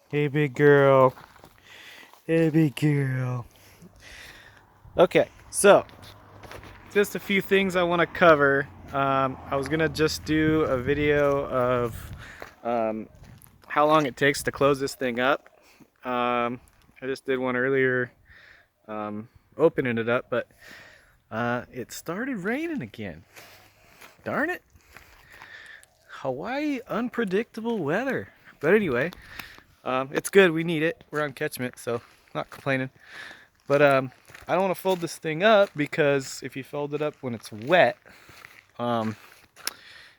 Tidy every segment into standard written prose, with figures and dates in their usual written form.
Hey, big girl. Hey, big girl. Okay, so just a few things I want to cover. I was gonna just do a video of um, how long it takes to close this thing up. I just did one earlier opening it up, but it started raining again. Darn it. Hawaii, unpredictable weather. But anyway, it's good. We need it. We're on catchment, so not complaining. But I don't want to fold this thing up because if you fold it up when it's wet, um,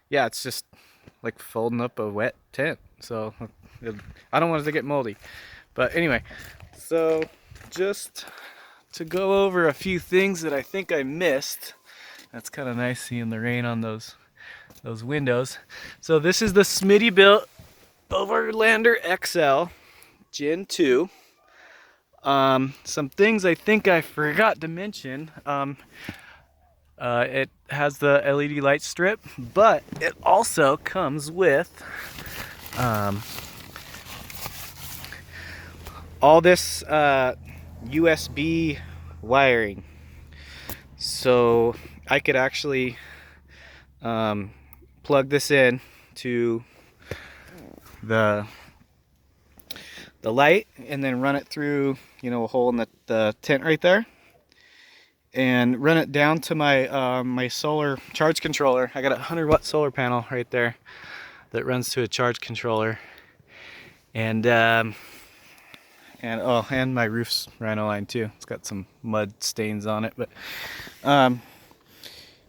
yeah, it's just like folding up a wet tent. So I don't want it to get moldy. But anyway, so just to go over a few things that I think I missed. That's kind of nice seeing the rain on those windows. So this is the smittybilt Overlander XL Gen 2. Some things I think I forgot to mention. It has the LED light strip, but it also comes with all this USB wiring. So I could actually plug this in to the light and then run it through, a hole in the tent right there, and run it down to my my solar charge controller. I got a 100-watt solar panel right there that runs to a charge controller, and and my roof's rhino line too. It's got some mud stains on it, but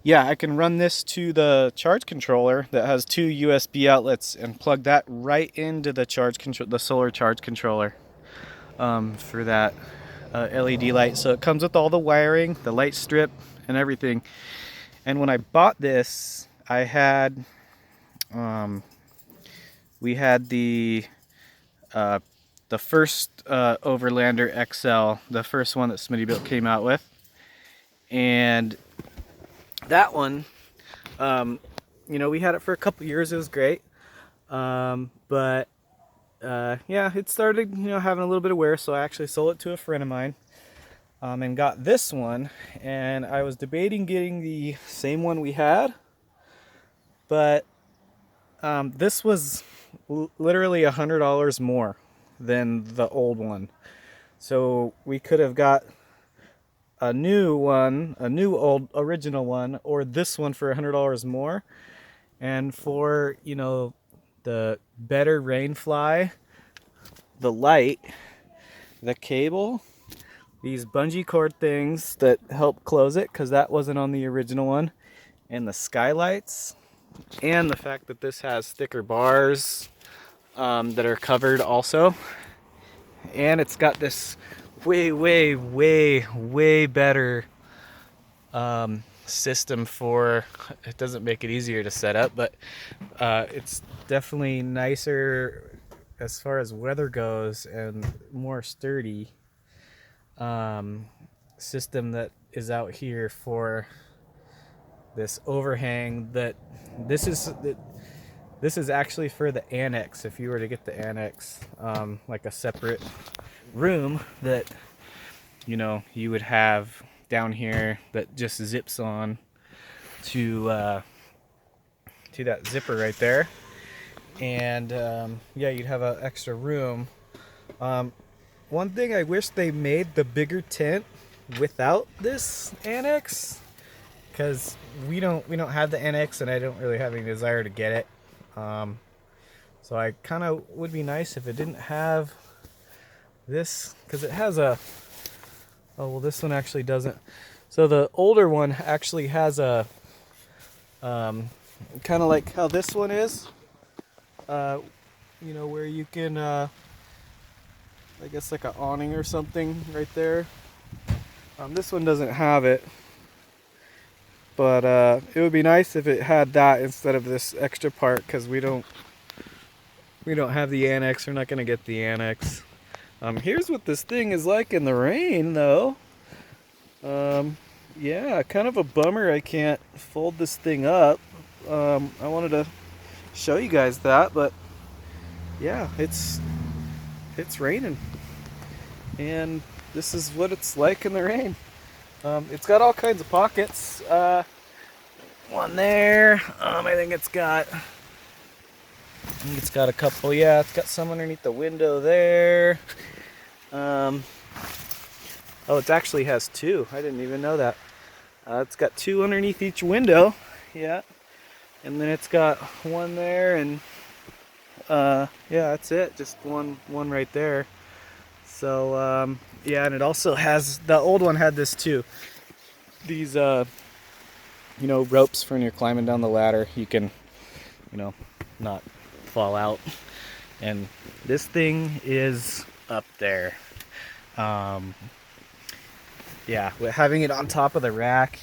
yeah, I can run this to the charge controller that has two USB outlets and plug that right into the the solar charge controller for that LED light. So it comes with all the wiring, the light strip, and everything. And when I bought this, I had we had the first Overlander XL, the first one that Smittybilt came out with, and that one, we had it for a couple years. It was great, but yeah, it started, having a little bit of wear, so I actually sold it to a friend of mine, and got this one. And I was debating getting the same one we had, but this was literally $100 more than the old one. So we could have got a new one, a new old original one, or this one for $100 more. And for, the better rain fly, the light, the cable, these bungee cord things that help close it, because that wasn't on the original one, and the skylights, and the fact that this has thicker bars that are covered also. And it's got this way better system for, it doesn't make it easier to set up, but it's definitely nicer as far as weather goes, and more sturdy system that is out here for this overhang. This is actually for the annex. If you were to get the annex, like a separate room that you would have down here that just zips on to that zipper right there, and yeah, you'd have an extra room. One thing I wish they made the bigger tent without this annex, because we don't have the annex, and I don't really have any desire to get it. So I kind of would be nice if it didn't have this, because it has a, oh well, this one actually doesn't. So the older one actually has a kind of like how this one is, where you can I guess like an awning or something right there. This one doesn't have it, but it would be nice if it had that instead of this extra part, because we don't have the annex. We're not gonna get the annex. Here's what this thing is like in the rain, though. Yeah, kind of a bummer I can't fold this thing up. I wanted to show you guys that, but yeah, it's it's raining, and this is what it's like in the rain. It's got all kinds of pockets. One there. I think it's got a couple. Yeah, it's got some underneath the window there. Oh, it actually has two. I didn't even know that. It's got two underneath each window. Yeah, and then it's got one there, and yeah, that's it. Just one right there. So yeah, and it also has, the old one had this too. These you know, ropes for when you're climbing down the ladder, you can, you know, not fall out. And this thing is up there. Yeah, with having it on top of the rack,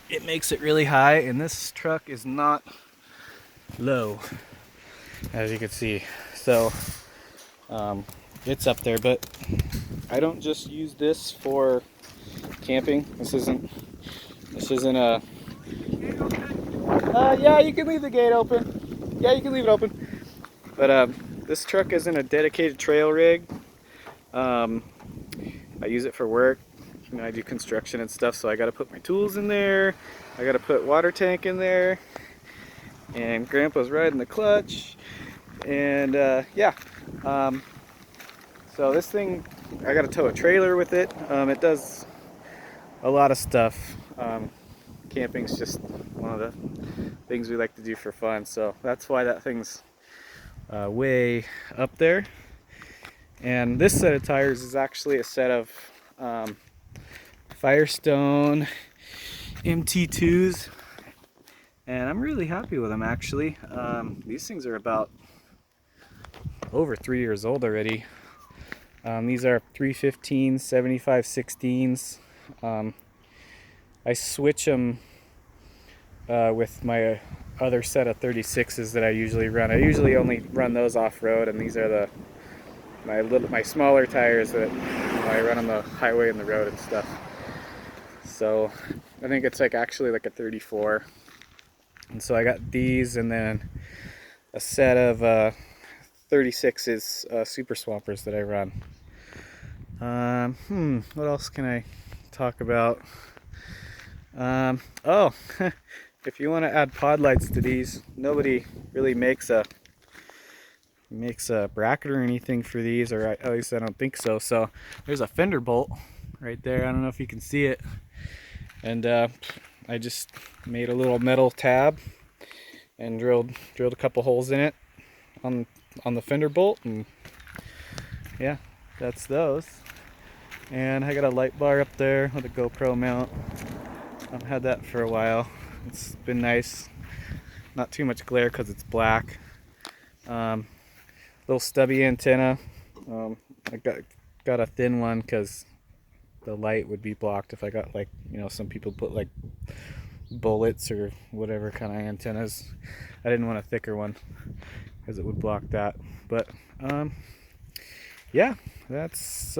it makes it really high, and this truck is not low, as you can see. So it's up there, but I don't just use this for camping. This isn't a yeah, you can leave the gate open. Yeah, you can leave it open. But this truck isn't a dedicated trail rig. I use it for work. You know, I do construction and stuff, so I got to put my tools in there. I got to put water tank in there. And Grandpa's riding the clutch. And yeah. So this thing, I got to tow a trailer with it. It does a lot of stuff. Camping's just one of the things we like to do for fun, so that's why that thing's way up there. And this set of tires is actually a set of Firestone MT2s, and I'm really happy with them actually. These things are about over 3 years old already. These are 315 75 16s. I switch them with my other set of 36s that I usually run. I usually only run those off-road, and these are my smaller tires that I run on the highway and the road and stuff. So I think it's actually like a 34. And so I got these, and then a set of 36s Super Swampers that I run. What else can I talk about? Oh, if you want to add pod lights to these, nobody really makes a bracket or anything for these, or at least I don't think so. So there's a fender bolt right there. I don't know if you can see it. And I just made a little metal tab and drilled a couple holes in it on the fender bolt, and yeah, that's those. And I got a light bar up there with a GoPro mount. I've had that for a while. It's been nice. Not too much glare because it's black. Little stubby antenna. I got a thin one because the light would be blocked if I got, like, you know, some people put like bullets or whatever kind of antennas. I didn't want a thicker one because it would block that. But yeah, that's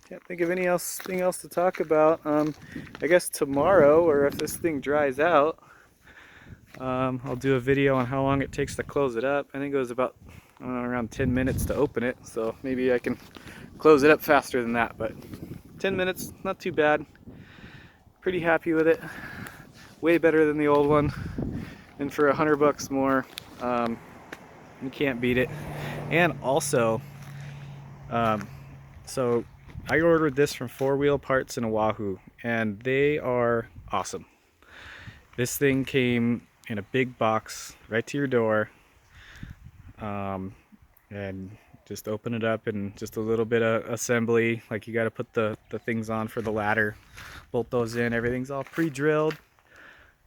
can't think of anything else to talk about. I guess tomorrow, or if this thing dries out, I'll do a video on how long it takes to close it up. I think it was about, I don't know, around 10 minutes to open it, so maybe I can close it up faster than that, but 10 minutes, not too bad. Pretty happy with it. Way better than the old one, and for $100 more, you can't beat it. And also, so I ordered this from 4-Wheel Parts in Oahu, and they are awesome. This thing came in a big box right to your door, and just open it up, and just a little bit of assembly. Like, you got to put the things on for the ladder, bolt those in, everything's all pre-drilled,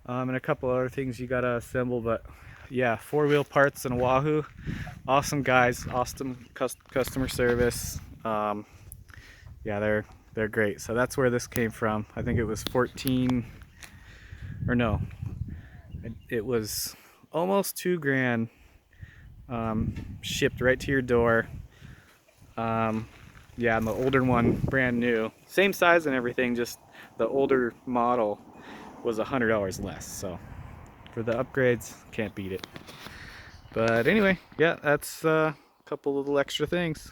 and a couple other things you got to assemble. But yeah, 4-Wheel Parts in Oahu, awesome guys, awesome customer service. Yeah, they're great. So that's where this came from. I think it was 14, or no, it was almost $2,000, shipped right to your door. Yeah, and the older one, brand new, same size and everything, just the older model was $100 less. So for the upgrades, can't beat it. But anyway, yeah, that's couple little extra things.